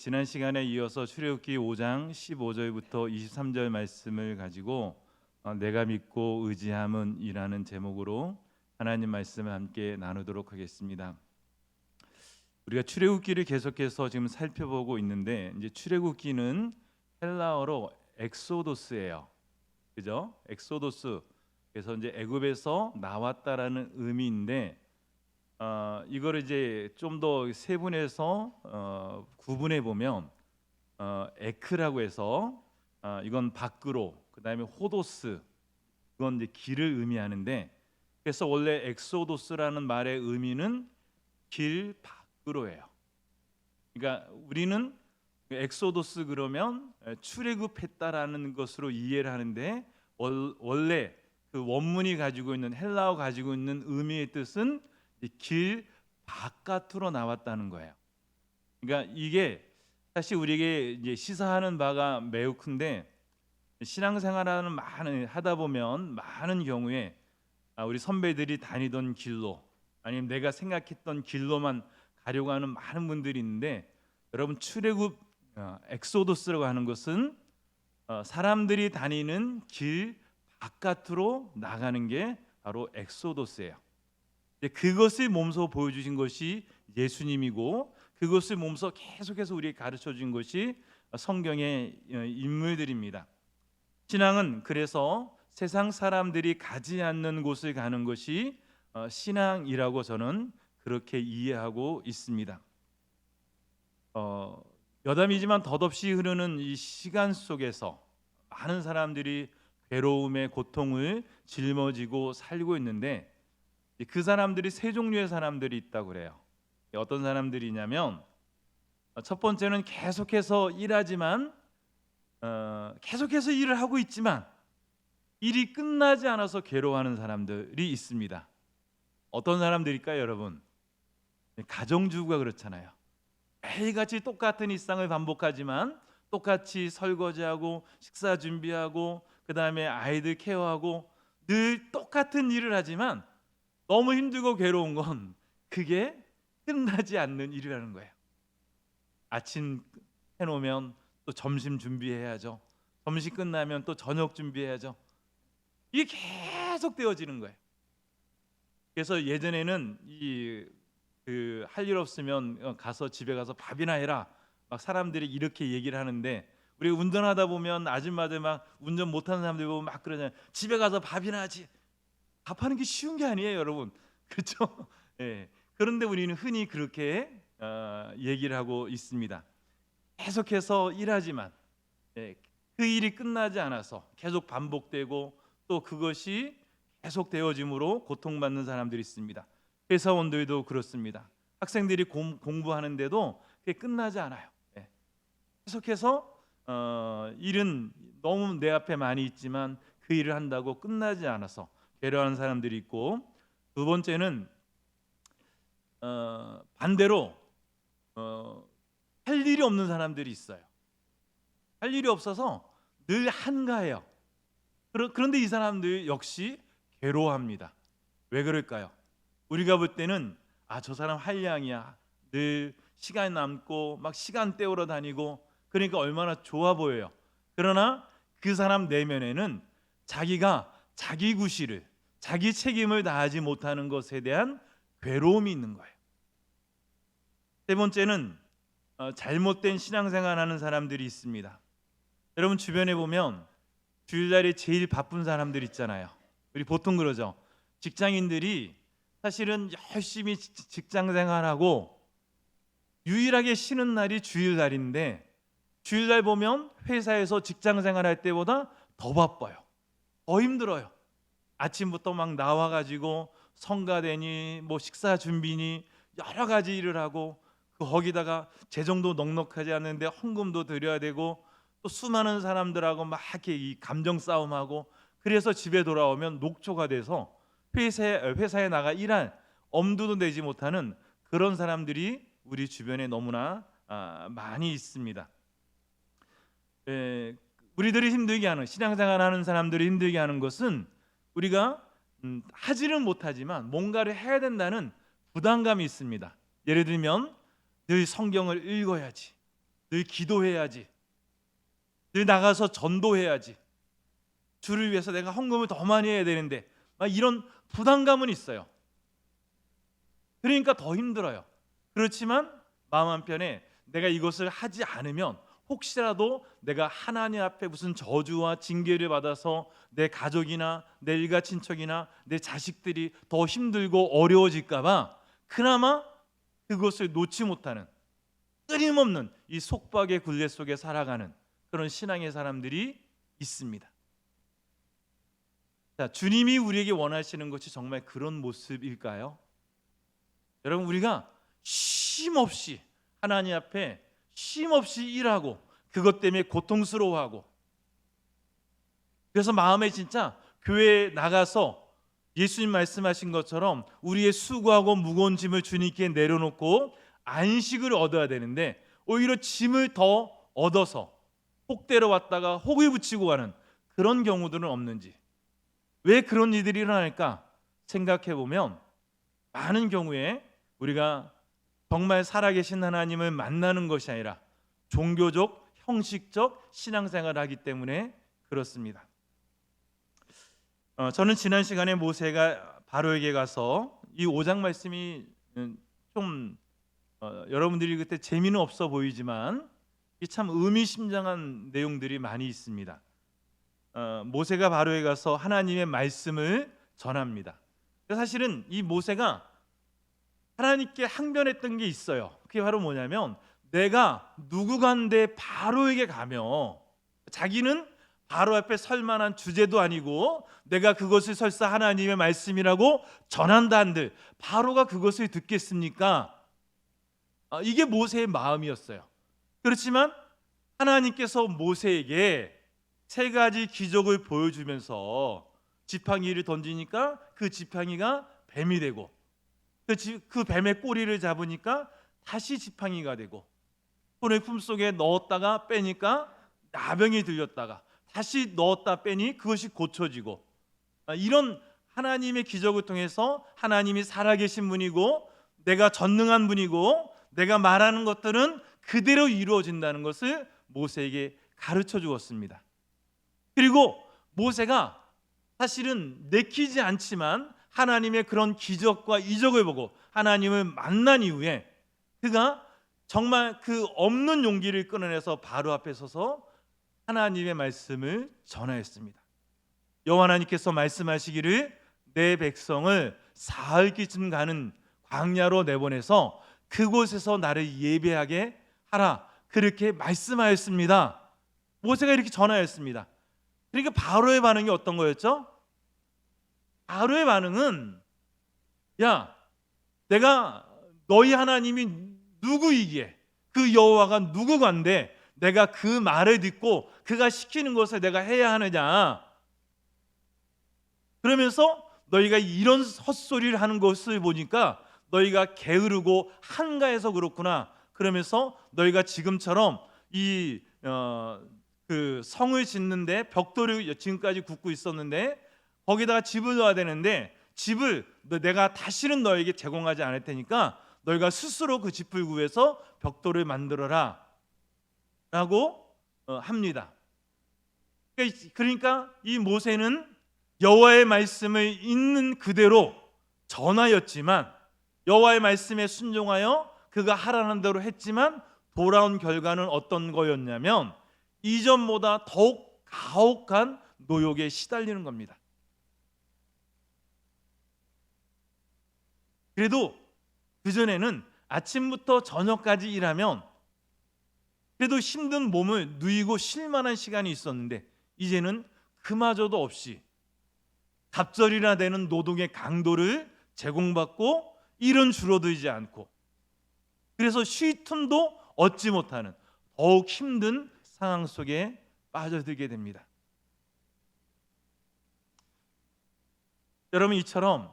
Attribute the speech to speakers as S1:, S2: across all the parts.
S1: 지난 시간에 이어서 출애굽기 5장 15절부터 23절 말씀을 가지고 내가 믿고 의지함은이라는 제목으로 하나님 말씀을 함께 나누도록 하겠습니다. 우리가 출애굽기를 계속해서 지금 살펴보고 있는데 이제 출애굽기는 헬라어로 엑소도스예요. 그죠? 엑소도스. 그래서 이제 애굽에서 나왔다라는 의미인데 이거를 이제 좀 더 세분해서 구분해 보면 에크라고 해서 이건 밖으로, 그다음에 호도스, 이건 이제 길을 의미하는데, 그래서 원래 엑소도스라는 말의 의미는 길 밖으로예요. 그러니까 우리는 엑소도스 그러면 출애굽했다라는 것으로 이해를 하는데, 원래 그 원문이 가지고 있는, 헬라어 가지고 있는 의미의 뜻은 길 바깥으로 나왔다는 거예요. 그러니까 이게 사실 우리에게 이제 시사하는 바가 매우 큰데, 신앙생활하는 하다 보면 많은 경우에 우리 선배들이 다니던 길로, 아니면 내가 생각했던 길로만 가려고 하는 많은 분들이 있는데, 여러분 출애굽 엑소도스라고 하는 것은 사람들이 다니는 길 바깥으로 나가는 게 바로 엑소도스예요. 그것을 몸소 보여주신 것이 예수님이고, 그것을 몸소 계속해서 우리에게 가르쳐 준 것이 성경의 인물들입니다. 신앙은 그래서 세상 사람들이 가지 않는 곳을 가는 것이 신앙이라고 저는 그렇게 이해하고 있습니다. 여담이지만 덧없이 흐르는 이 시간 속에서 많은 사람들이 괴로움의 고통을 짊어지고 살고 있는데, 그 사람들이 세 종류의 사람들이 있다고 그래요. 어떤 사람들이냐면, 첫 번째는 계속해서 일하지만 계속해서 일을 하고 있지만 일이 끝나지 않아서 괴로워하는 사람들이 있습니다. 어떤 사람들일까요, 여러분? 가정주부가 그렇잖아요. 매일같이 똑같은 일상을 반복하지만 똑같이 설거지하고 식사 준비하고 그 다음에 아이들 케어하고 늘 똑같은 일을 하지만 너무 힘들고 괴로운 건 그게 끝나지 않는 일이라는 거예요. 아침 해놓으면 또 점심 준비해야죠. 점심 끝나면 또 저녁 준비해야죠. 이게 계속 되어지는 거예요. 그래서 예전에는 할 일 없으면 가서 집에 가서 밥이나 해라, 막 사람들이 이렇게 얘기를 하는데, 우리 운전하다 보면 아줌마들 막 운전 못하는 사람들 보면 막 그러잖아요. 집에 가서 밥이나 하지. 밥하는 게 쉬운 게 아니에요, 여러분. 그렇죠? 예. 그런데 우리는 흔히 그렇게 얘기를 하고 있습니다. 계속해서 일하지만 그 일이 끝나지 않아서 계속 반복되고, 또 그것이 계속 되어짐으로 고통받는 사람들이 있습니다. 회사원들도 그렇습니다. 학생들이 공부하는데도 그게 끝나지 않아요. 계속해서 일은 너무 내 앞에 많이 있지만 그 일을 한다고 끝나지 않아서 괴로워하는 사람들이 있고, 두 번째는 반대로 할 일이 없는 사람들이 있어요. 할 일이 없어서 늘 한가해요. 그런데 이 사람들 역시 괴로워합니다. 왜 그럴까요? 우리가 볼 때는 저 사람 한량이야, 늘 시간 남고 막 시간 때우러 다니고, 그러니까 얼마나 좋아 보여요. 그러나 그 사람 내면에는 자기가 자기 구실을, 자기 책임을 다하지 못하는 것에 대한 괴로움이 있는 거예요. 세 번째는 잘못된 신앙생활하는 사람들이 있습니다. 여러분 주변에 보면 주일날에 제일 바쁜 사람들 있잖아요. 우리 보통 그러죠. 직장인들이 사실은 열심히 직장생활하고 유일하게 쉬는 날이 주일날인데, 주일날 보면 회사에서 직장생활할 때보다 더 바빠요. 더 힘들어요. 아침부터 막 나와가지고 성가대니 뭐 식사 준비니 여러 가지 일을 하고, 거기다가 재정도 넉넉하지 않은데 헌금도 드려야 되고, 또 수많은 사람들하고 막 이렇게 이 감정 싸움하고, 그래서 집에 돌아오면 녹초가 돼서 회사에 나가 일할 엄두도 내지 못하는 그런 사람들이 우리 주변에 너무나 많이 있습니다. 우리들이 힘들게 하는, 신앙생활하는 사람들이 힘들게 하는 것은 우리가 하지는 못하지만 뭔가를 해야 된다는 부담감이 있습니다. 예를 들면 늘 성경을 읽어야지, 늘 기도해야지, 늘 나가서 전도해야지, 주를 위해서 내가 헌금을 더 많이 해야 되는데, 막 이런 부담감은 있어요. 그러니까 더 힘들어요. 그렇지만 마음 한편에 내가 이것을 하지 않으면 혹시라도 내가 하나님 앞에 무슨 저주와 징계를 받아서 내 가족이나 내 일가 친척이나 내 자식들이 더 힘들고 어려워질까 봐 그나마 그것을 놓지 못하는, 끊임없는 이 속박의 굴레 속에 살아가는 그런 신앙의 사람들이 있습니다. 자, 주님이 우리에게 원하시는 것이 정말 그런 모습일까요? 여러분, 우리가 쉼없이 하나님 앞에 쉼없이 일하고 그것 때문에 고통스러워하고, 그래서 마음에 진짜 교회에 나가서 예수님 말씀하신 것처럼 우리의 수고하고 무거운 짐을 주님께 내려놓고 안식을 얻어야 되는데 오히려 짐을 더 얻어서 혹대러 왔다가 혹을 붙이고 가는 그런 경우들은 없는지, 왜 그런 일들이 일어날까 생각해 보면 많은 경우에 우리가 정말 살아계신 하나님을 만나는 것이 아니라 종교적, 형식적 신앙생활을 하기 때문에 그렇습니다. 저는 지난 시간에 모세가 바로에게 가서 이 5장 말씀이 좀 여러분들이 그때 재미는 없어 보이지만 참 의미심장한 내용들이 많이 있습니다. 모세가 바로에 가서 하나님의 말씀을 전합니다. 사실은 이 모세가 하나님께 항변했던 게 있어요. 그게 바로 뭐냐면, 내가 누구간데 바로에게 가며, 자기는 바로 앞에 설 만한 주제도 아니고 내가 그것을 설사 하나님의 말씀이라고 전한다 한들 바로가 그것을 듣겠습니까? 이게 모세의 마음이었어요. 그렇지만 하나님께서 모세에게 3가지 기적을 보여주면서 지팡이를 던지니까 그 지팡이가 뱀이 되고, 그 뱀의 꼬리를 잡으니까 다시 지팡이가 되고, 손을 품속에 넣었다가 빼니까 나병이 들렸다가 다시 넣었다 빼니 그것이 고쳐지고, 이런 하나님의 기적을 통해서 하나님이 살아계신 분이고 내가 전능한 분이고 내가 말하는 것들은 그대로 이루어진다는 것을 모세에게 가르쳐 주었습니다. 그리고 모세가 사실은 내키지 않지만 하나님의 그런 기적과 이적을 보고 하나님을 만난 이후에 그가 정말 그 없는 용기를 끌어내서 바로 앞에 서서 하나님의 말씀을 전하였습니다. 여호와 하나님께서 말씀하시기를 내 백성을 사흘기쯤 가는 광야로 내보내서 그곳에서 나를 예배하게 하라, 그렇게 말씀하였습니다. 모세가 이렇게 전하였습니다. 그러니까 바로의 반응이 어떤 거였죠? 바로의 반응은, 야, 내가 너희 하나님이 누구이기에, 그 여호와가 누구간데 내가 그 말을 듣고 그가 시키는 것을 내가 해야 하느냐, 그러면서 너희가 이런 헛소리를 하는 것을 보니까 너희가 게으르고 한가해서 그렇구나, 그러면서 너희가 지금처럼 그 성을 짓는데 벽돌을 지금까지 굽고 있었는데 거기다가 집을 넣어야 되는데 집을 내가 다시는 너에게 제공하지 않을 테니까 너희가 스스로 그 집을 구해서 벽돌을 만들어라 라고 합니다. 그러니까 이 모세는 여호와의 말씀을 있는 그대로 전하였지만, 여호와의 말씀에 순종하여 그가 하라는 대로 했지만 돌아온 결과는 어떤 거였냐면 이전보다 더욱 가혹한 노역에 시달리는 겁니다. 그래도 그전에는 아침부터 저녁까지 일하면 그래도 힘든 몸을 누이고 쉴 만한 시간이 있었는데 이제는 그마저도 없이 갑절이나 되는 노동의 강도를 제공받고 일은 줄어들지 않고, 그래서 쉴 틈도 얻지 못하는 더욱 힘든 상황 속에 빠져들게 됩니다. 여러분, 이처럼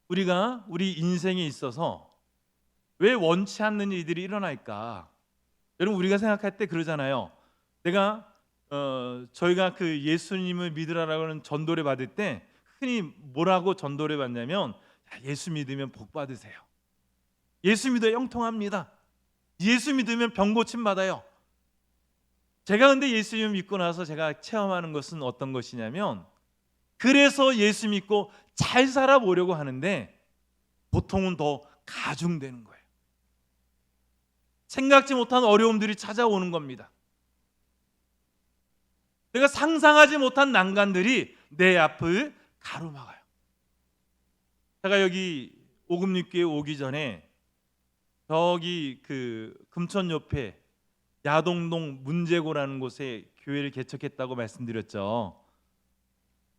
S1: 우리가 우리 인생에 있어서 왜 원치 않는 일들이 일어날까? 여러분, 우리가 생각할 때 그러잖아요. 저희가 그 예수님을 믿으라라고 하는 전도를 받을 때 흔히 뭐라고 전도를 받냐면, 예수 믿으면 복 받으세요. 예수 믿어야 형통합니다. 예수 믿으면 병 고침 받아요. 제가 근데 예수님을 믿고 나서 제가 체험하는 것은 어떤 것이냐면, 그래서 예수 믿고 잘 살아보려고 하는데 보통은 더 가중되는 거예요. 생각지 못한 어려움들이 찾아오는 겁니다. 내가 상상하지 못한 난관들이 내 앞을 가로막아요. 제가 여기 오금육교에 오기 전에 저기 그 금천 옆에 야동동 문제고라는 곳에 교회를 개척했다고 말씀드렸죠.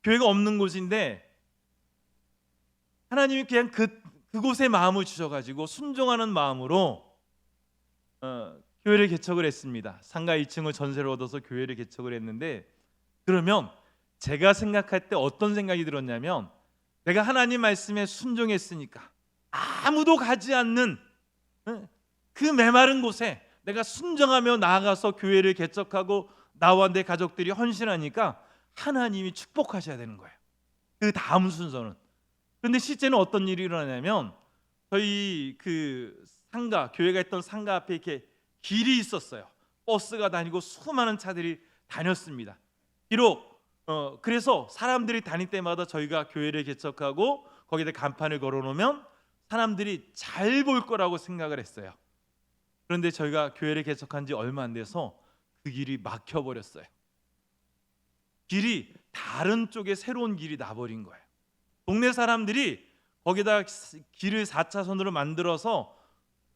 S1: 교회가 없는 곳인데 하나님이 그냥 그곳에 마음을 주셔가지고 순종하는 마음으로 교회를 개척을 했습니다. 상가 2층을 전세로 얻어서 교회를 개척을 했는데, 그러면 제가 생각할 때 어떤 생각이 들었냐면, 내가 하나님 말씀에 순종했으니까 아무도 가지 않는 그 메마른 곳에 내가 순종하며 나아가서 교회를 개척하고 나와 내 가족들이 헌신하니까 하나님이 축복하셔야 되는 거예요. 그 다음 순서는. 그런데 실제는 어떤 일이 일어나냐면, 저희 그 상가, 교회가 있던 상가 앞에 이렇게 길이 있었어요. 버스가 다니고 수많은 차들이 다녔습니다. 비록 그래서 사람들이 다닐 때마다 저희가 교회를 개척하고 거기다 간판을 걸어놓으면 사람들이 잘 볼 거라고 생각을 했어요. 그런데 저희가 교회를 개척한 지 얼마 안 돼서 그 길이 막혀버렸어요. 길이 다른 쪽에 새로운 길이 나버린 거예요. 동네 사람들이 거기다 길을 4차선으로 만들어서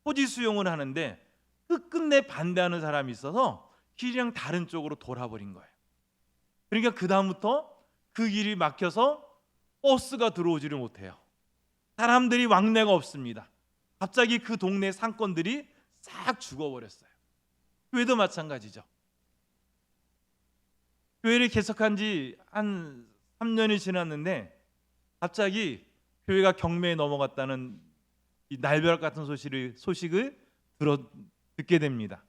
S1: 토지 수용을 하는데 끝끝내 반대하는 사람이 있어서 길이랑 다른 쪽으로 돌아버린 거예요. 그러니까 그 다음부터 그 길이 막혀서 버스가 들어오지를 못해요. 사람들이 왕래가 없습니다. 갑자기 그 동네 상권들이 싹 죽어버렸어요. 교회도 마찬가지죠. 교회를 개척한 지 한 3년이 지났는데 갑자기 교회가 경매에 넘어갔다는 이 날벼락 같은 소식을 듣게 됩니다.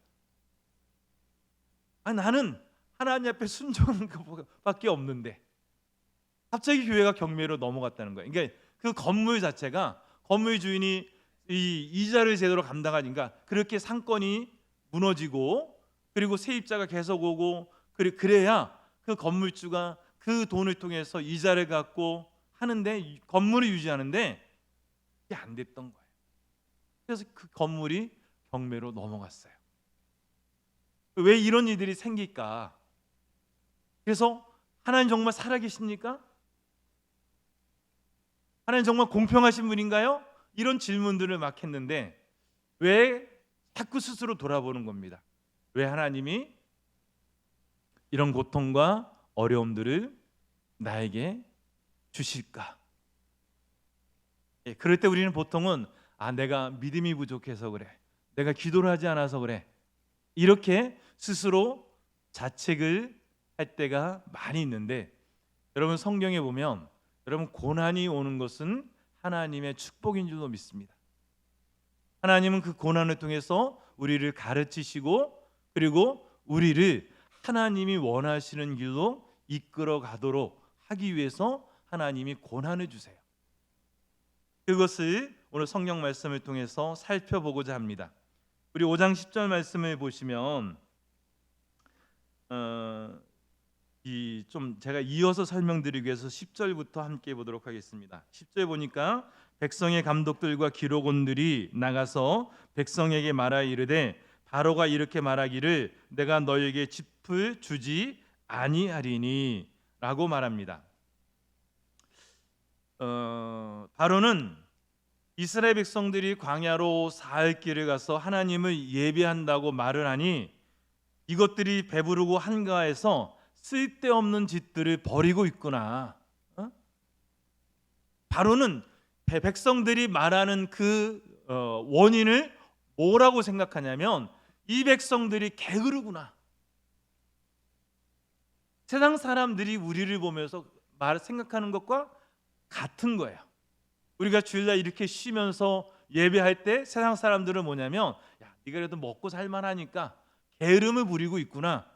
S1: 나는 하나님 앞에 순종하는 것밖에 없는데 갑자기 교회가 경매로 넘어갔다는 거예요. 그러니까 그 건물 자체가, 건물 주인이 이 이자를 제대로 감당하니까 그렇게 상권이 무너지고, 그리고 세입자가 계속 오고, 그래야 그 건물주가 그 돈을 통해서 이자를 갖고 하는데, 건물을 유지하는데 이게 안 됐던 거예요. 그래서 그 건물이 경매로 넘어갔어요. 왜 이런 일들이 생길까? 그래서 하나님 정말 살아계십니까? 하나님 정말 공평하신 분인가요? 이런 질문들을 막 했는데 왜 자꾸 스스로 돌아보는 겁니다. 왜 하나님이 이런 고통과 어려움들을 나에게 주실까? 그럴 때 우리는 보통은 내가 믿음이 부족해서 그래, 내가 기도를 하지 않아서 그래, 이렇게 스스로 자책을 할 때가 많이 있는데, 여러분 성경에 보면 여러분 고난이 오는 것은 하나님의 축복인 줄로 믿습니다. 하나님은 그 고난을 통해서 우리를 가르치시고, 그리고 우리를 하나님이 원하시는 길로 이끌어 가도록 하기 위해서 하나님이 고난을 주세요. 그것을 오늘 성경 말씀을 통해서 살펴보고자 합니다. 우리 5장 10절 말씀을 보시면 제가 이어서 설명드리기 위해서 10절부터 함께 보도록 하겠습니다. 10절 보니까 백성의 감독들과 기록원들이 나가서 백성에게 말하 이르되 바로가 이렇게 말하기를 내가 너에게 짚을 주지 아니하리니 라고 말합니다. 바로는 이스라엘 백성들이 광야로 사흘 길을 가서 하나님을 예배한다고 말을 하니 이것들이 배부르고 한가해서 쓸데없는 짓들을 벌이고 있구나. 바로는 백성들이 말하는 그 원인을 뭐라고 생각하냐면 이 백성들이 게으르구나. 세상 사람들이 우리를 보면서 생각하는 것과 같은 거예요. 우리가 주일날 이렇게 쉬면서 예배할 때 세상 사람들은 뭐냐면 야, 네가 그래도 먹고 살만하니까 게으름을 부리고 있구나,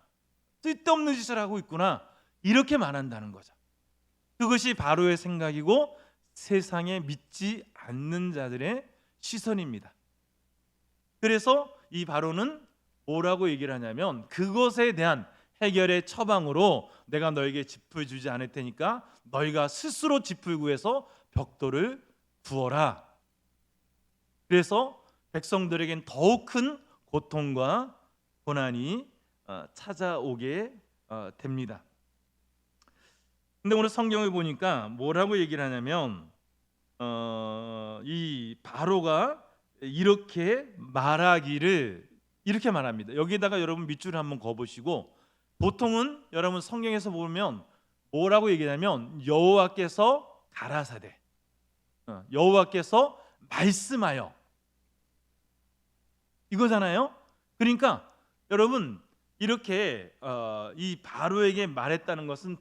S1: 쓸데없는 짓을 하고 있구나, 이렇게 말한다는 거죠. 그것이 바로의 생각이고 세상에 믿지 않는 자들의 시선입니다. 그래서 이 바로는 뭐라고 얘기를 하냐면 그것에 대한 해결의 처방으로 내가 너에게 짚을 주지 않을 테니까 너희가 스스로 짚을 구해서 벽돌을 구워라. 그래서 백성들에겐 더욱 큰 고통과 고난이 찾아오게 됩니다. 근데 오늘 성경을 보니까 뭐라고 얘기를 하냐면 이 바로가 이렇게 말하기를 이렇게 말합니다. 여기다가 여러분 밑줄을 한번 그어보시고, 보통은 여러분 성경에서 보면 뭐라고 얘기하냐면 여호와께서 가라사대, 여호와께서 말씀하여, 이거잖아요. 그러니까 여러분 이렇게 이 바로에게 말했다는 것은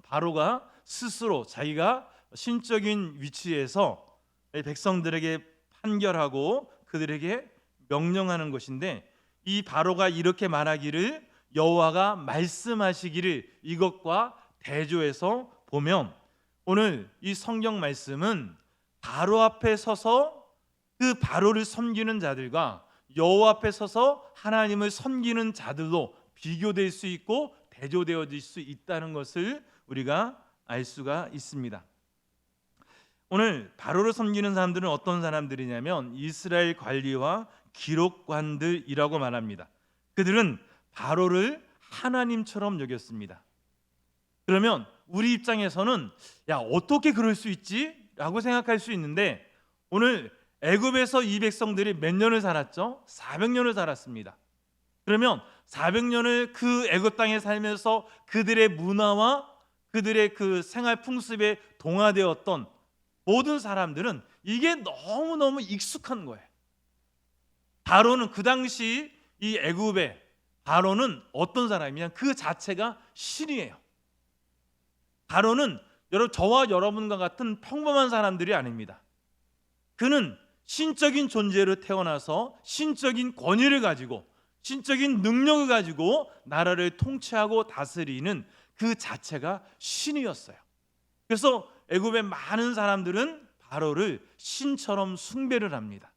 S1: 바로가 스스로 자기가 신적인 위치에서 백성들에게 판결하고 그들에게 명령하는 것인데, 이 바로가 이렇게 말하기를 여호와가 말씀하시기를, 이것과 대조해서 보면 오늘 이 성경 말씀은 바로 앞에 서서 그 바로를 섬기는 자들과 여호와 앞에 서서 하나님을 섬기는 자들로 비교될 수 있고 대조되어질 수 있다는 것을 우리가 알 수가 있습니다. 오늘 바로를 섬기는 사람들은 어떤 사람들이냐면 이스라엘 관리와 기록관들이라고 말합니다. 그들은 바로를 하나님처럼 여겼습니다. 그러면 우리 입장에서는 야, 어떻게 그럴 수 있지? 라고 생각할 수 있는데, 오늘 애굽에서 이 백성들이 몇 년을 살았죠? 400년을 살았습니다. 그러면 400년을 그 애굽 땅에 살면서 그들의 문화와 그들의 그 생활 풍습에 동화되었던 모든 사람들은 이게 너무너무 익숙한 거예요. 바로는 그 당시 이 애굽의 바로는 어떤 사람이냐? 그 자체가 신이에요. 바로는 저와 여러분과 같은 평범한 사람들이 아닙니다. 그는 신적인 존재로 태어나서 신적인 권위를 가지고 신적인 능력을 가지고 나라를 통치하고 다스리는 그 자체가 신이었어요. 그래서 애굽의 많은 사람들은 바로를 신처럼 숭배를 합니다.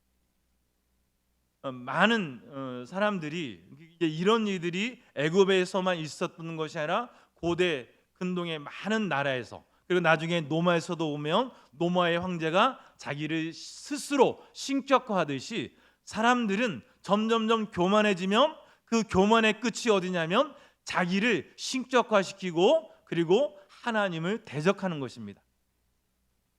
S1: 많은 사람들이 이런 일들이 애굽에서만 있었던 것이 아니라 고대 근동의 많은 나라에서, 그리고 나중에 노마에서도 오면 노마의 황제가 자기를 스스로 신격화하듯이 사람들은 점점점 교만해지면 그 교만의 끝이 어디냐면 자기를 신격화시키고 그리고 하나님을 대적하는 것입니다.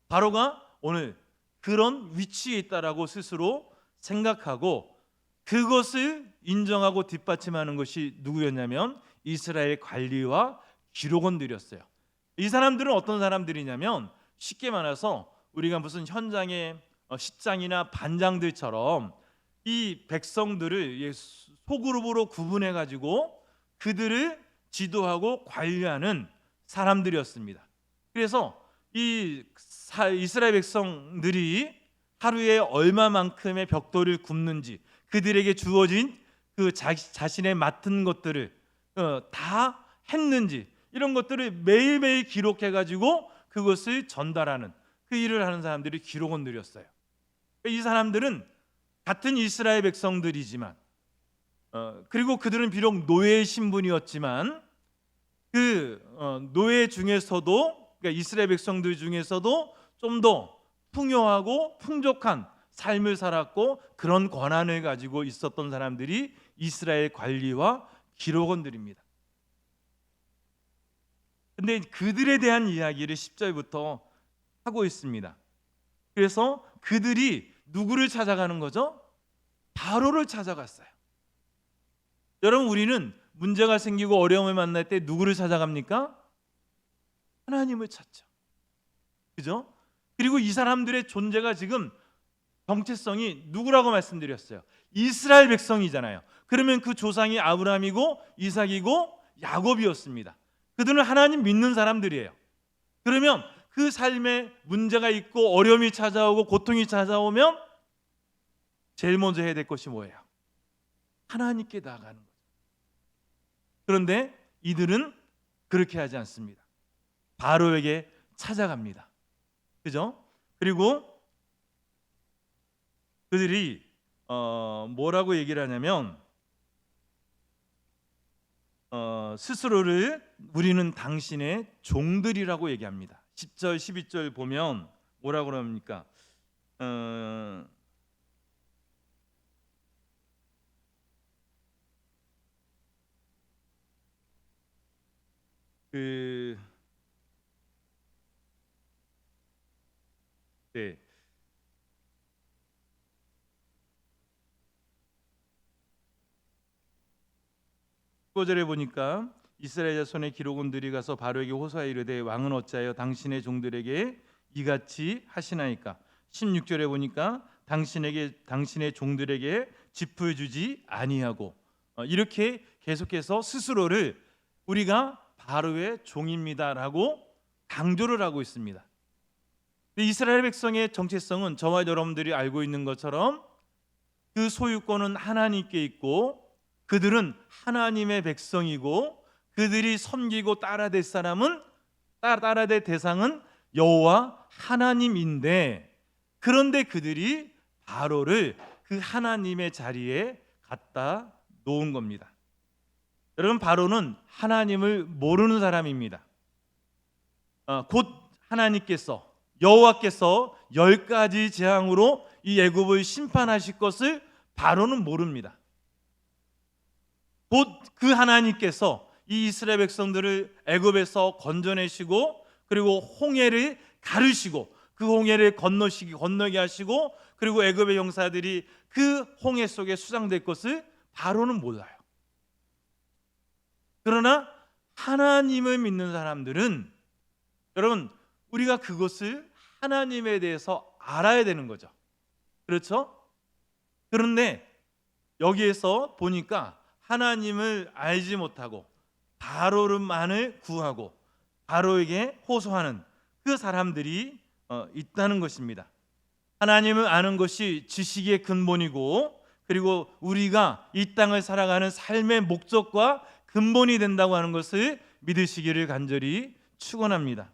S1: 바로가 오늘 그런 위치에 있다라고 스스로 생각하고 그것을 인정하고 뒷받침하는 것이 누구였냐면 이스라엘 관리와 기록원들이었어요. 이 사람들은 어떤 사람들이냐면 쉽게 말해서 우리가 무슨 현장의 시장이나 반장들처럼 이 백성들을 소그룹으로 구분해 가지고 그들을 지도하고 관리하는 사람들이었습니다. 그래서 이 이스라엘 백성들이 하루에 얼마만큼의 벽돌을 굽는지, 그들에게 주어진 그 자신의 맡은 것들을 다 했는지, 이런 것들을 매일매일 기록해 가지고 그것을 전달하는 그 일을 하는 사람들이 기록원들이었어요. 이 사람들은 같은 이스라엘 백성들이지만 그리고 그들은 비록 노예의 신분이었지만 그 노예 중에서도, 그러니까 이스라엘 백성들 중에서도 좀 더 풍요하고 풍족한 삶을 살았고 그런 권한을 가지고 있었던 사람들이 이스라엘 관리와 기록원들입니다. 근데 그들에 대한 이야기를 10절부터 하고 있습니다. 그래서 그들이 누구를 찾아가는 거죠? 바로를 찾아갔어요. 여러분, 우리는 문제가 생기고 어려움을 만날 때 누구를 찾아갑니까? 하나님을 찾죠. 그죠? 그리고 이 사람들의 존재가 지금 정체성이 누구라고 말씀드렸어요? 이스라엘 백성이잖아요. 그러면 그 조상이 아브라함이고 이삭이고 야곱이었습니다. 그들은 하나님 믿는 사람들이에요. 그러면 그 삶에 문제가 있고 어려움이 찾아오고 고통이 찾아오면 제일 먼저 해야 될 것이 뭐예요? 하나님께 나아가는 거죠. 그런데 이들은 그렇게 하지 않습니다. 바로에게 찾아갑니다. 그죠? 그리고 그들이 뭐라고 얘기를 하냐면 스스로를 우리는 당신의 종들이라고 얘기합니다. 10절 12절 보면 뭐라고 그럽니까? 네. 15절에 보니까 이스라엘 자손의 기록원들이 가서 바로에게 호소하여 이르되 왕은 어찌하여 당신의 종들에게 이같이 하시나이까. 16절에 보니까 당신의 종들에게 짚을 주지 아니하고, 이렇게 계속해서 스스로를 우리가 바로의 종입니다라고 강조를 하고 있습니다. 이스라엘 백성의 정체성은 저와 여러분들이 알고 있는 것처럼 그 소유권은 하나님께 있고 그들은 하나님의 백성이고 그들이 섬기고 따라야 될 대상은 여호와 하나님인데, 그런데 그들이 바로를 그 하나님의 자리에 갖다 놓은 겁니다. 여러분, 바로는 하나님을 모르는 사람입니다. 곧 하나님께서 여호와께서 10가지 재앙으로 이 애굽을 심판하실 것을 바로는 모릅니다. 곧 그 하나님께서 이 이스라엘 백성들을 애굽에서 건져내시고 그리고 홍해를 가르시고 그 홍해를 건너게 하시고 그리고 애굽의 용사들이 그 홍해 속에 수장될 것을 바로는 몰라요. 그러나 하나님을 믿는 사람들은, 여러분, 우리가 그것을 하나님에 대해서 알아야 되는 거죠. 그렇죠? 그런데 여기에서 보니까 하나님을 알지 못하고 바로만을 구하고 바로에게 호소하는 그 사람들이 있다는 것입니다. 하나님을 아는 것이 지식의 근본이고 그리고 우리가 이 땅을 살아가는 삶의 목적과 근본이 된다고 하는 것을 믿으시기를 간절히 축원합니다.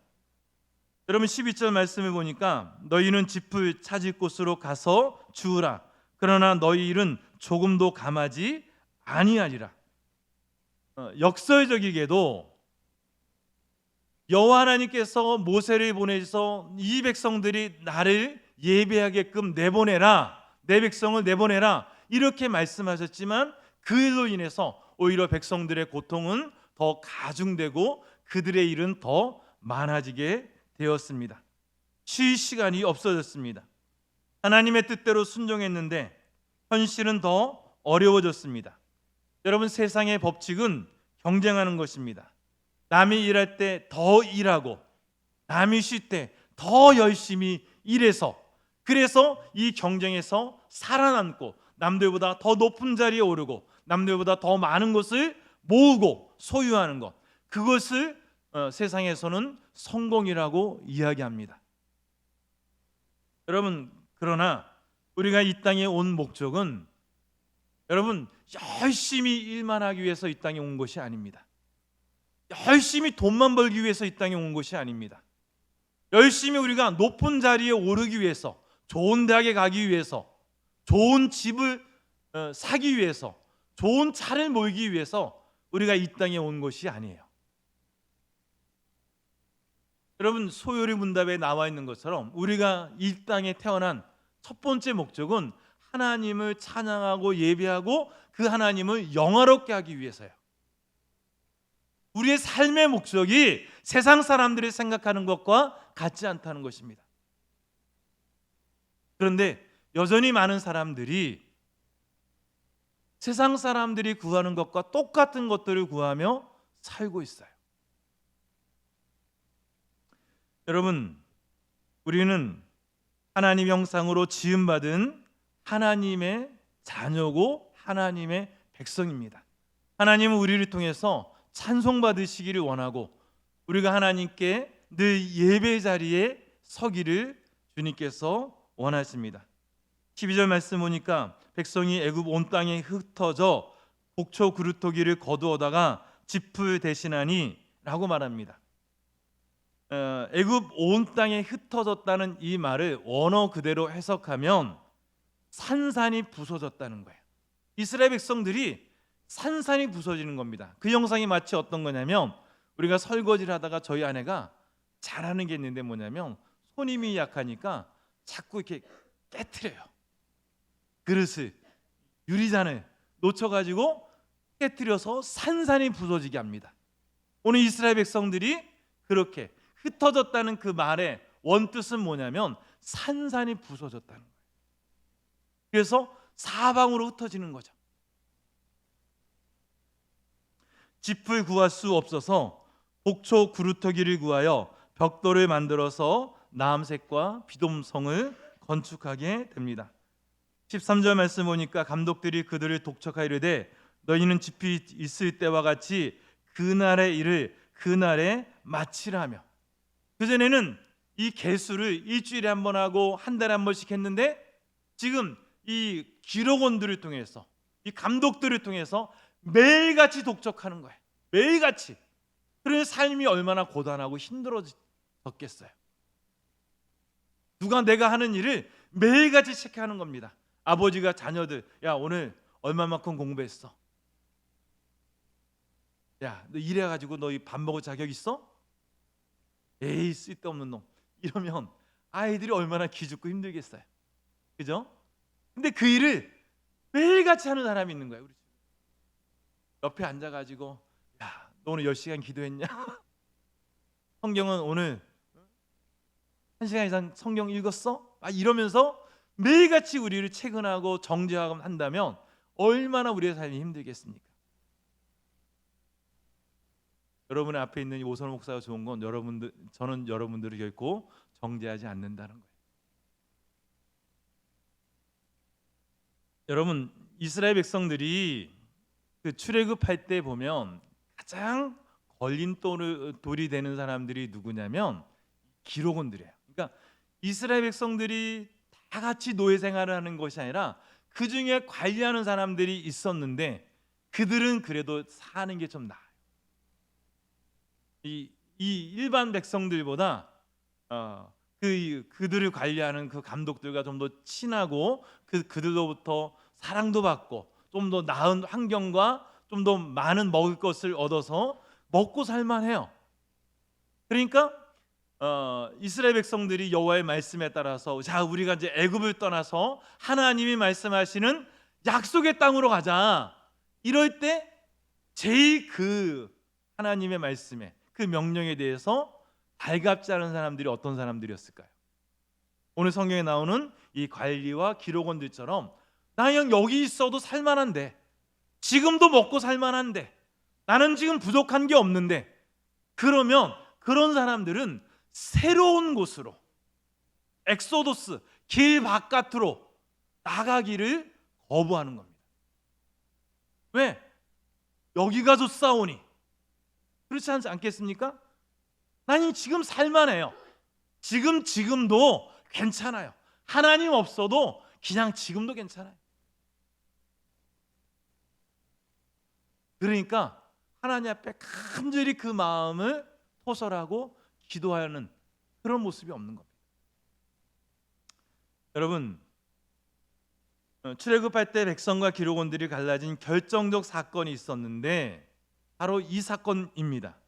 S1: 여러분, 12절 말씀을 보니까 너희는 짚을 찾을 곳으로 가서 주우라. 그러나 너희 일은 조금도 감하지 아니하리라. 역설적이게도 여호와 하나님께서 모세를 보내서 이 백성들이 나를 예배하게끔 내보내라, 내 백성을 내보내라, 이렇게 말씀하셨지만 그로 인해서 오히려 백성들의 고통은 더 가중되고 그들의 일은 더 많아지게 되었습니다. 쉴 시간이 없어졌습니다. 하나님의 뜻대로 순종했는데 현실은 더 어려워졌습니다. 여러분, 세상의 법칙은 경쟁하는 것입니다. 남이 일할 때 더 일하고 남이 쉴 때 더 열심히 일해서, 그래서 이 경쟁에서 살아남고 남들보다 더 높은 자리에 오르고 남들보다 더 많은 것을 모으고 소유하는 것, 그것을 세상에서는 성공이라고 이야기합니다. 여러분, 그러나 우리가 이 땅에 온 목적은, 여러분, 열심히 일만 하기 위해서 이 땅에 온 것이 아닙니다. 열심히 돈만 벌기 위해서 이 땅에 온 것이 아닙니다. 열심히 우리가 높은 자리에 오르기 위해서, 좋은 대학에 가기 위해서, 좋은 집을 사기 위해서, 좋은 차를 몰기 위해서 우리가 이 땅에 온 것이 아니에요. 여러분, 소요리 문답에 나와 있는 것처럼 우리가 이 땅에 태어난 첫 번째 목적은 하나님을 찬양하고 예배하고 그 하나님을 영화롭게 하기 위해서요. 우리의 삶의 목적이 세상 사람들이 생각하는 것과 같지 않다는 것입니다. 그런데 여전히 많은 사람들이 세상 사람들이 구하는 것과 똑같은 것들을 구하며 살고 있어요. 여러분, 우리는 하나님 형상으로 지음받은 하나님의 자녀고 하나님의 백성입니다. 하나님은 우리를 통해서 찬송받으시기를 원하고 우리가 하나님께 늘 예배 자리에 서기를 주님께서 원하십니다. 12절 말씀 보니까 백성이 애굽 온 땅에 흩어져 곡초 그루터기를 거두어다가 짚을 대신하니 라고 말합니다. 애굽 온 땅에 흩어졌다는 이 말을 원어 그대로 해석하면 산산이 부서졌다는 거예요. 이스라엘 백성들이 산산이 부서지는 겁니다. 그 영상이 마치 어떤 거냐면, 우리가 설거지를 하다가 저희 아내가 잘하는 게 있는데 뭐냐면, 손님이 약하니까 자꾸 이렇게 깨트려요. 그릇을, 유리잔을 놓쳐가지고 깨트려서 산산이 부서지게 합니다. 오늘 이스라엘 백성들이 그렇게 흩어졌다는 그 말의 원뜻은 뭐냐면 산산이 부서졌다는 거예요. 그래서 사방으로 흩어지는 거죠. 짚을 구할 수 없어서 복초 구루터기를 구하여 벽돌을 만들어서 나암색과 비돔성을 건축하게 됩니다. 13절 말씀 보니까 감독들이 그들을 독촉하여 이르되 너희는 짚이 있을 때와 같이 그날의 일을 그날에 마치라며. 그전에는 이 개수를 일주일에 한 번 하고 한 달에 한 번씩 했는데, 지금 이 기록원들을 통해서, 이 감독들을 통해서 매일같이 독촉하는 거예요. 매일같이. 그런 삶이 얼마나 고단하고 힘들어졌겠어요. 누가 내가 하는 일을 매일같이 체크하는 겁니다. 아버지가 자녀들, 야 오늘 얼마만큼 공부했어? 야 너 이래가지고 너 밥 먹을 자격 있어? 에이 쓸데없는 놈. 이러면 아이들이 얼마나 기죽고 힘들겠어요. 그죠? 근데 그 일을 매일같이 하는 사람이 있는 거예요. 우리 옆에 앉아가지고 야 너 오늘 10시간 기도했냐? 성경은 오늘 1시간 이상 성경 읽었어? 이러면서 매일같이 우리를 체근하고 정죄하고 한다면 얼마나 우리의 삶이 힘들겠습니까? 여러분 앞에 있는 이 오선호 목사가 좋은 건 저는 여러분들을 결코 정죄하지 않는다는 거예요. 여러분 이스라엘 백성들이 그 출애굽할 때 보면 가장 걸림돌이 되는 사람들이 누구냐면 기록원들이에요. 그러니까 이스라엘 백성들이 다 같이 노예 생활을 하는 것이 아니라 그 중에 관리하는 사람들이 있었는데 그들은 그래도 사는 게 좀 나아요. 이 일반 백성들보다 그들을 관리하는 그 감독들과 좀 더 친하고 그들로부터 사랑도 받고 좀 더 나은 환경과 좀 더 많은 먹을 것을 얻어서 먹고 살만해요. 그러니까 이스라엘 백성들이 여호와의 말씀에 따라서 자 우리가 이제 애굽을 떠나서 하나님이 말씀하시는 약속의 땅으로 가자. 이럴 때 제일 그 하나님의 말씀에 그 명령에 대해서 달갑지 않은 사람들이 어떤 사람들이었을까요? 오늘 성경에 나오는 이 관리와 기록원들처럼 나 그냥 여기 있어도 살만한데, 지금도 먹고 살만한데, 나는 지금 부족한 게 없는데, 그러면 그런 사람들은 새로운 곳으로 엑소도스 길 바깥으로 나가기를 거부하는 겁니다. 왜? 여기가 좋사오니. 그렇지 않겠습니까? 나는 지금 살만해요. 지금도 괜찮아요. 하나님 없어도 그냥 지금도 괜찮아요. 그러니까 하나님 앞에 간절히 그 마음을 토설하고 기도하는 그런 모습이 없는 겁니다. 여러분 출애굽할 때 백성과 기록원들이 갈라진 결정적 사건이 있었는데 바로 이 사건입니다.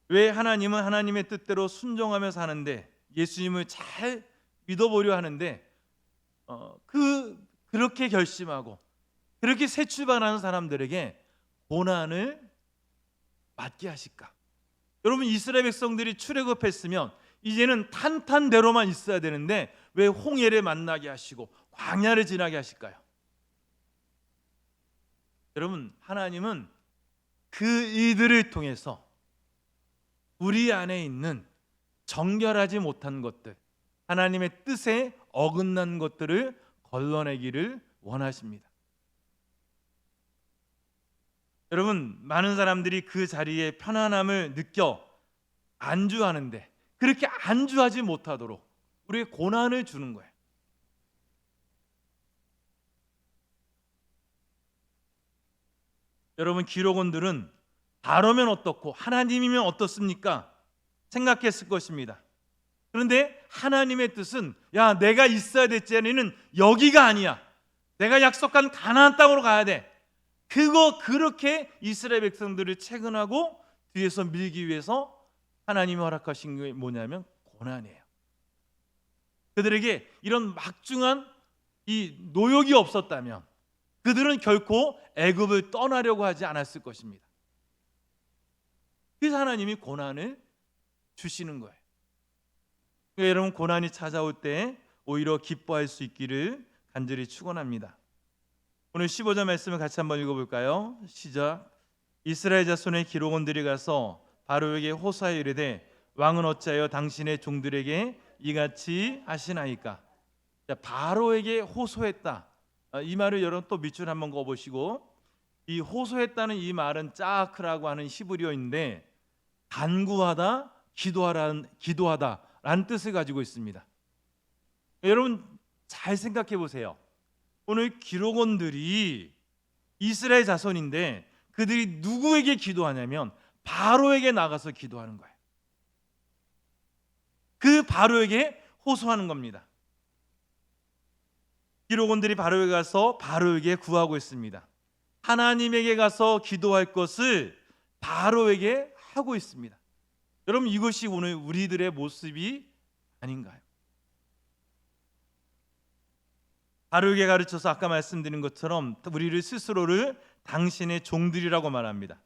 S1: 왜 하나님은 하나님의 뜻대로 순종하며 사는데 예수님을 잘 믿어보려 하는데 그렇게 결심하고 그렇게 새 출발하는 사람들에게 고난을 맞게 하실까? 여러분 이스라엘 백성들이 출애굽했으면 이제는 탄탄대로만 있어야 되는데 왜 홍해를 만나게 하시고 광야를 지나게 하실까요? 여러분 하나님은 그 이들을 통해서 우리 안에 있는 정결하지 못한 것들, 하나님의 뜻에 어긋난 것들을 걸러내기를 원하십니다. 여러분 많은 사람들이 그 자리에 편안함을 느껴 안주하는데 그렇게 안주하지 못하도록 우리에게 고난을 주는 거예요. 여러분 기록원들은 바로면 어떻고 하나님이면 어떻습니까? 생각했을 것입니다. 그런데 하나님의 뜻은 야 내가 있어야 될 자리는 여기가 아니야. 내가 약속한 가나안 땅으로 가야 돼. 그렇게 이스라엘 백성들을 채근하고 뒤에서 밀기 위해서 하나님이 허락하신 게 뭐냐면 고난이에요. 그들에게 이런 막중한 이 노역이 없었다면 그들은 결코 애굽을 떠나려고 하지 않았을 것입니다. 그래서 하나님이 고난을 주시는 거예요. 그러니까 여러분, 고난이 찾아올 때 오히려 기뻐할 수 있기를 간절히 축원합니다. 오늘 15절 말씀을 같이 한번 읽어볼까요? 시작. 이스라엘 자손의 기록원들이 가서 바로에게 호소하여 이르되 왕은 어찌하여 당신의 종들에게 이같이 하시나이까. 바로에게 호소했다. 이 말을 여러분 또 밑줄 한번 그어보시고, 이 호소했다는 이 말은 짜크라고 하는 히브리어인데 간구하다, 기도하다라는 뜻을 가지고 있습니다. 여러분 잘 생각해 보세요. 오늘 기록원들이 이스라엘 자손인데 그들이 누구에게 기도하냐면 바로에게 나가서 기도하는 거예요. 그 바로에게 호소하는 겁니다. 기록원들이 바로에게 가서 바로에게 구하고 있습니다. 하나님에게 가서 기도할 것을 바로에게 하고 있습니다. 여러분, 이것이 오늘 우리들의 모습이 아닌가요? 바로에게 가르쳐서 아까 말씀드린 것처럼 우리를 스스로를 당신의 종들이라고 말합니다.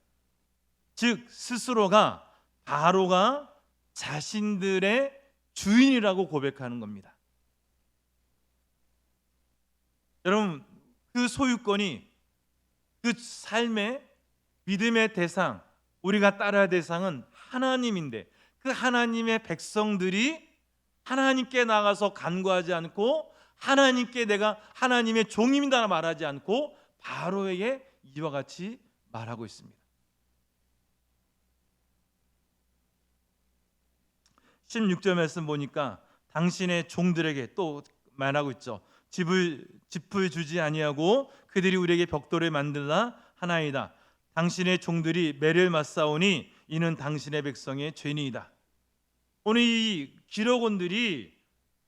S1: 즉 스스로가 바로가 자신들의 주인이라고 고백하는 겁니다. 여러분, 그 소유권이, 그 삶의 믿음의 대상, 우리가 따라야 할 대상은 하나님인데 그 하나님의 백성들이 하나님께 나가서 간구하지 않고 하나님께 내가 하나님의 종입니다 말하지 않고 바로에게 이와 같이 말하고 있습니다. 16절 말씀 보니까 당신의 종들에게 또 말하고 있죠. 짚을 주지 아니하고 그들이 우리에게 벽돌을 만들라 하나이다. 당신의 종들이 매를 맞사오니 이는 당신의 백성의 죄니이다. 오늘 이 기록원들이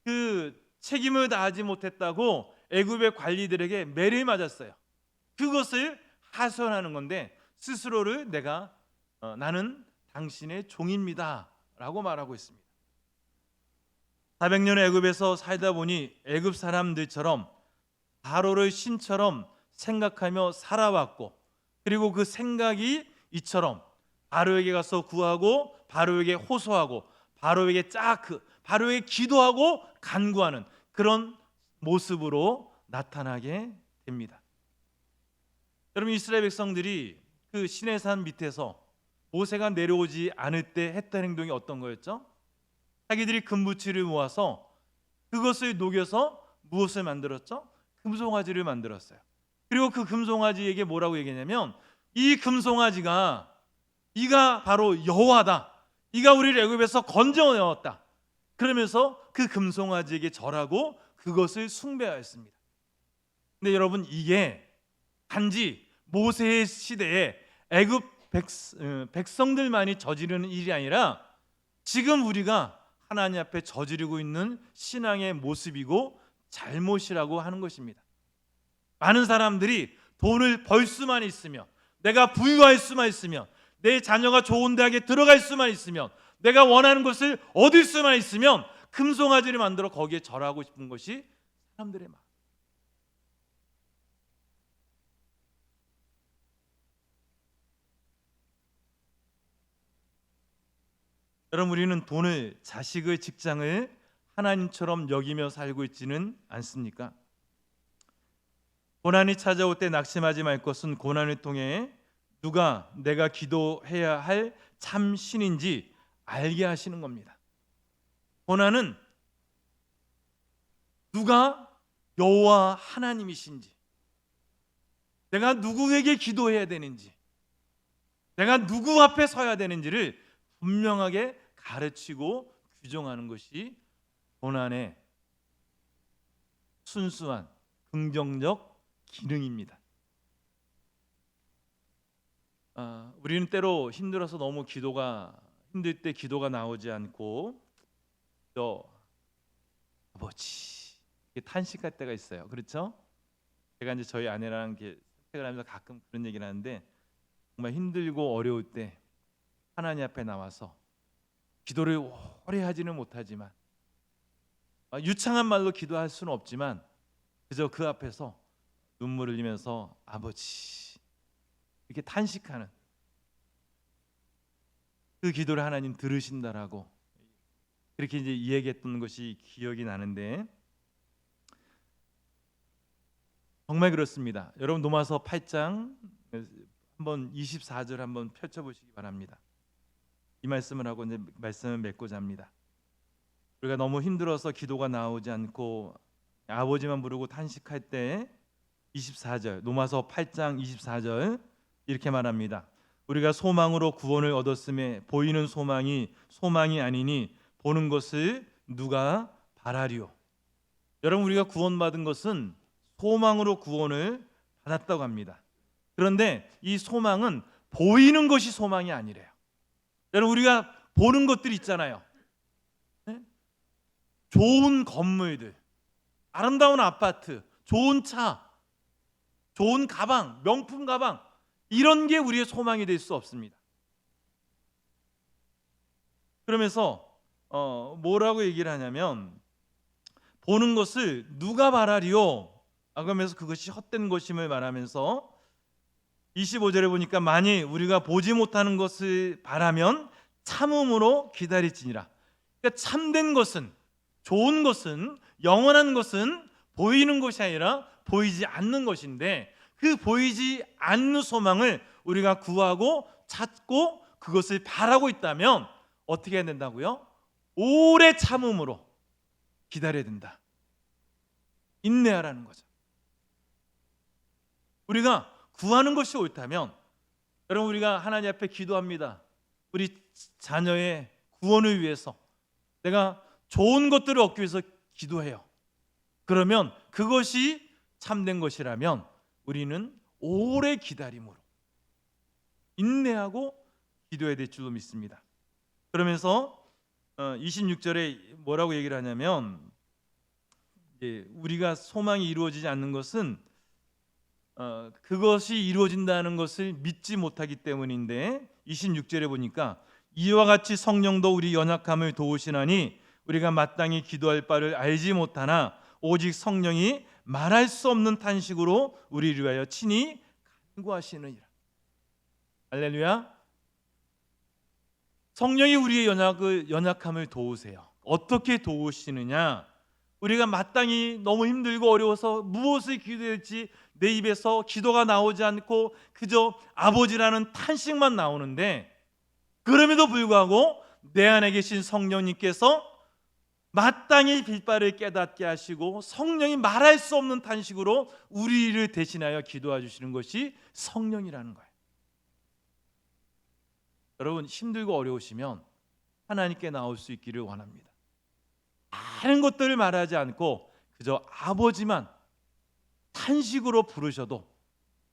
S1: 그 책임을 다하지 못했다고 애굽의 관리들에게 매를 맞았어요. 그것을 하소연하는 건데 스스로를 나는 당신의 종입니다 라고 말하고 있습니다. 400년 애굽에서 살다 보니 애굽 사람들처럼 바로를 신처럼 생각하며 살아왔고, 그리고 그 생각이 이처럼 바로에게 가서 구하고 바로에게 호소하고 바로에게 바로에게 기도하고 간구하는 그런 모습으로 나타나게 됩니다. 여러분, 이스라엘 백성들이 그 시내산 밑에서 모세가 내려오지 않을 때 했던 행동이 어떤 거였죠? 자기들이 금부치를 모아서 그것을 녹여서 무엇을 만들었죠? 금송아지를 만들었어요. 그리고 그 금송아지에게 뭐라고 얘기했냐면 이 금송아지가 이가 바로 여호와다. 이가 우리를 애굽에서 건져내었다. 그러면서 그 금송아지에게 절하고 그것을 숭배하였습니다. 근데 여러분, 이게 단지 모세의 시대에 애굽 백성들만이 저지르는 일이 아니라 지금 우리가 하나님 앞에 저지르고 있는 신앙의 모습이고 잘못이라고 하는 것입니다. 많은 사람들이 돈을 벌 수만 있으면, 내가 부유할 수만 있으면, 내 자녀가 좋은 대학에 들어갈 수만 있으면, 내가 원하는 것을 얻을 수만 있으면 금송아지를 만들어 거기에 절하고 싶은 것이 사람들의 마음. 여러분, 우리는 돈을, 자식을, 직장을 하나님처럼 여기며 살고 있지는 않습니까? 고난이 찾아올 때 낙심하지 말 것은 고난을 통해 누가 내가 기도해야 할 참 신인지 알게 하시는 겁니다. 고난은 누가 여호와 하나님이신지, 내가 누구에게 기도해야 되는지, 내가 누구 앞에 서야 되는지를 분명하게 가르치고 규정하는 것이 고난의 순수한 긍정적 기능입니다. 우리는 때로 힘들어서 너무 힘들 때 기도가 나오지 않고 아버지 이렇게 탄식할 때가 있어요. 그렇죠? 제가 이제 저희 아내랑 이렇게 산책을 하면서 가끔 그런 얘기를 하는데, 정말 힘들고 어려울 때 하나님 앞에 나와서 기도를 오래 하지는 못하지만, 유창한 말로 기도할 수는 없지만 그저 그 앞에서 눈물을 흘리면서 아버지 이렇게 탄식하는 그 기도를 하나님 들으신다라고 그렇게 이제 이야기했던 것이 기억이 나는데, 정말 그렇습니다. 여러분 로마서 8장 한번 24절 한번 펼쳐보시기 바랍니다. 이 말씀을 하고 이제 말씀을 맺고자 합니다. 우리가 너무 힘들어서 기도가 나오지 않고 아버지만 부르고 탄식할 때 24절, 로마서 8장 24절 이렇게 말합니다. 우리가 소망으로 구원을 얻었음에 보이는 소망이 아니니 보는 것을 누가 바라리요. 여러분, 우리가 구원받은 것은 소망으로 구원을 받았다고 합니다. 그런데 이 소망은 보이는 것이 소망이 아니래요. 여러분, 우리가 보는 것들 있잖아요. 네? 좋은 건물들, 아름다운 아파트, 좋은 차, 좋은 가방, 명품 가방, 이런 게 우리의 소망이 될 수 없습니다. 그러면서 뭐라고 얘기를 하냐면, 보는 것을 누가 바라리요? 그러면서 그것이 헛된 것임을 말하면서 25절에 보니까 만일 우리가 보지 못하는 것을 바라면 참음으로 기다릴지니라. 그러니까 참된 것은, 좋은 것은, 영원한 것은 보이는 것이 아니라 보이지 않는 것인데, 그 보이지 않는 소망을 우리가 구하고 찾고 그것을 바라고 있다면 어떻게 해야 된다고요? 오래 참음으로 기다려야 된다. 인내하라는 거죠. 우리가 구하는 것이 옳다면, 여러분, 우리가 하나님 앞에 기도합니다. 우리 자녀의 구원을 위해서 내가 좋은 것들을 얻기 위해서 기도해요. 그러면 그것이 참된 것이라면 우리는 오래 기다림으로 인내하고 기도해야 될 줄로 믿습니다. 그러면서 26절에 뭐라고 얘기를 하냐면, 우리가 소망이 이루어지지 않는 것은 그것이 이루어진다는 것을 믿지 못하기 때문인데, 26절에 보니까 이와 같이 성령도 우리 연약함을 도우시나니 우리가 마땅히 기도할 바를 알지 못하나 오직 성령이 말할 수 없는 탄식으로 우리를 위하여 친히 간구하시느니라. 할렐루야. 성령이 우리의 연약함을 도우세요. 어떻게 도우시느냐? 우리가 마땅히 너무 힘들고 어려워서 무엇을 기도할지 내 입에서 기도가 나오지 않고 그저 아버지라는 탄식만 나오는데, 그럼에도 불구하고 내 안에 계신 성령님께서 마땅히 빌바를 깨닫게 하시고 성령이 말할 수 없는 탄식으로 우리를 대신하여 기도해 주시는 것이 성령이라는 거예요. 여러분, 힘들고 어려우시면 하나님께 나올 수 있기를 원합니다. 다른 것들을 말하지 않고 그저 아버지만 탄식으로 부르셔도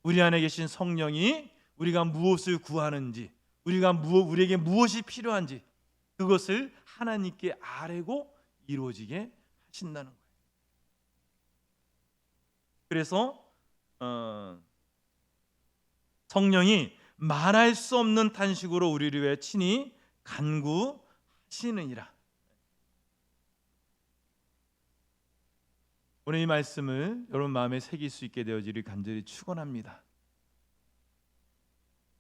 S1: 우리 안에 계신 성령이 우리가 무엇을 구하는지, 우리에게 무엇이 필요한지 그것을 하나님께 아뢰고 이루어지게 하신다는 거예요. 그래서 성령이 말할 수 없는 탄식으로 우리를 위해 친히 간구하시느니라. 오늘 이 말씀을 여러분 마음에 새길 수 있게 되어지를 간절히 축원합니다.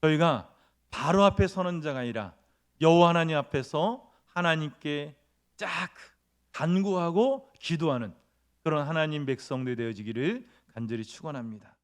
S1: 저희가 바로 앞에 서는 자가 아니라 여호와 하나님 앞에서 하나님께 쫙 간구하고 기도하는 그런 하나님 백성들 되어지기를 간절히 축원합니다.